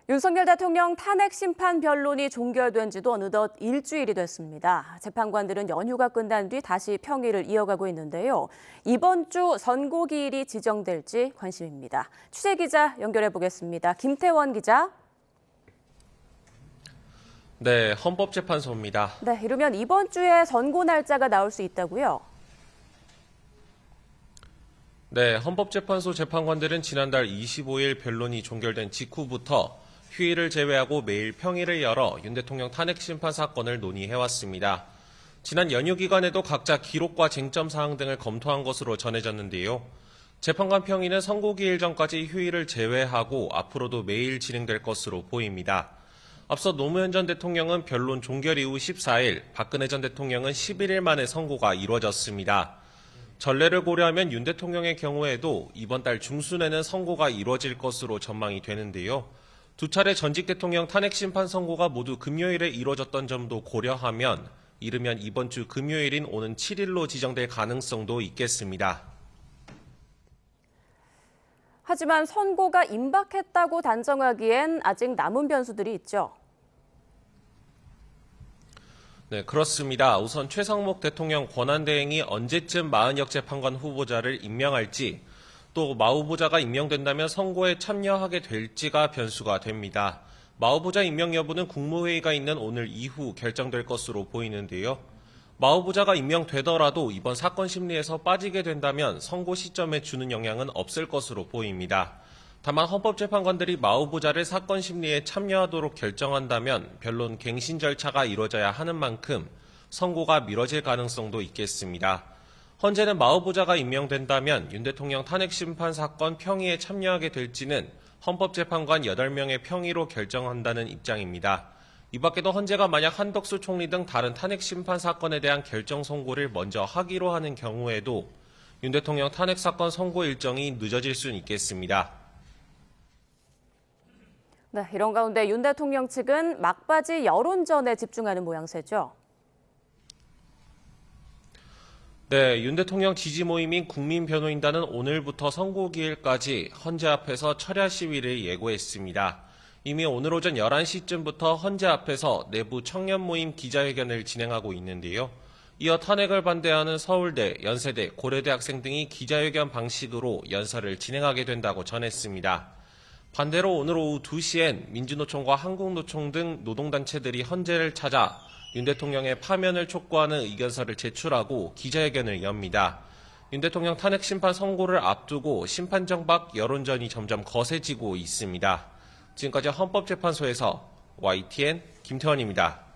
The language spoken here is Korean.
윤석열 대통령 탄핵 심판 변론이 종결된 지도 어느덧 일주일이 됐습니다. 재판관들은 연휴가 끝난 뒤 다시 평일을 이어가고 있는데요. 이번 주 선고기일이 지정될지 관심입니다. 취재기자 연결해 보겠습니다. 김태원 기자. 네, 헌법재판소입니다. 네, 이르면 이번 주에 선고 날짜가 나올 수 있다고요? 네, 헌법재판소 재판관들은 지난달 25일 변론이 종결된 직후부터 휴일을 제외하고 매일 평일을 열어 윤 대통령 탄핵 심판 사건을 논의해왔습니다. 지난 연휴 기간에도 각자 기록과 쟁점 사항 등을 검토한 것으로 전해졌는데요. 재판관 평의는 선고기일 전까지 휴일을 제외하고 앞으로도 매일 진행될 것으로 보입니다. 앞서 노무현 전 대통령은 변론 종결 이후 14일, 박근혜 전 대통령은 11일 만에 선고가 이루어졌습니다. 전례를 고려하면 윤 대통령의 경우에도 이번 달 중순에는 선고가 이루어질 것으로 전망이 되는데요. 두 차례 전직 대통령 탄핵 심판 선고가 모두 금요일에 이루어졌던 점도 고려하면 이르면 이번 주 금요일인 오는 7일로 지정될 가능성도 있겠습니다. 하지만 선고가 임박했다고 단정하기엔 아직 남은 변수들이 있죠. 네, 그렇습니다. 우선 최상목 대통령 권한대행이 언제쯤 마은혁 재판관 후보자를 임명할지, 또 마 후보자가 임명된다면 선고에 참여하게 될지가 변수가 됩니다. 마 후보자 임명 여부는 국무회의가 있는 오늘 이후 결정될 것으로 보이는데요. 마 후보자가 임명되더라도 이번 사건 심리에서 빠지게 된다면 선고 시점에 주는 영향은 없을 것으로 보입니다. 다만 헌법재판관들이 마 후보자를 사건 심리에 참여하도록 결정한다면 변론 갱신 절차가 이루어져야 하는 만큼 선고가 미뤄질 가능성도 있겠습니다. 헌재는 마 후보자가 임명된다면 윤 대통령 탄핵 심판 사건 평의에 참여하게 될지는 헌법재판관 8명의 평의로 결정한다는 입장입니다. 이 밖에도 헌재가 만약 한덕수 총리 등 다른 탄핵 심판 사건에 대한 결정 선고를 먼저 하기로 하는 경우에도 윤 대통령 탄핵 사건 선고 일정이 늦어질 수는 있겠습니다. 네, 이런 가운데 윤 대통령 측은 막바지 여론전에 집중하는 모양새죠. 네, 윤 대통령 지지 모임인 국민변호인단은 오늘부터 선고기일까지 헌재 앞에서 철야 시위를 예고했습니다. 이미 오늘 오전 11시쯤부터 헌재 앞에서 내부 청년 모임 기자회견을 진행하고 있는데요. 이어 탄핵을 반대하는 서울대, 연세대, 고려대 학생 등이 기자회견 방식으로 연설을 진행하게 된다고 전했습니다. 반대로 오늘 오후 2시엔 민주노총과 한국노총 등 노동단체들이 헌재를 찾아 윤 대통령의 파면을 촉구하는 의견서를 제출하고 기자회견을 엽니다. 윤 대통령 탄핵 심판 선고를 앞두고 심판정박 여론전이 점점 거세지고 있습니다. 지금까지 헌법재판소에서 YTN 김태원입니다.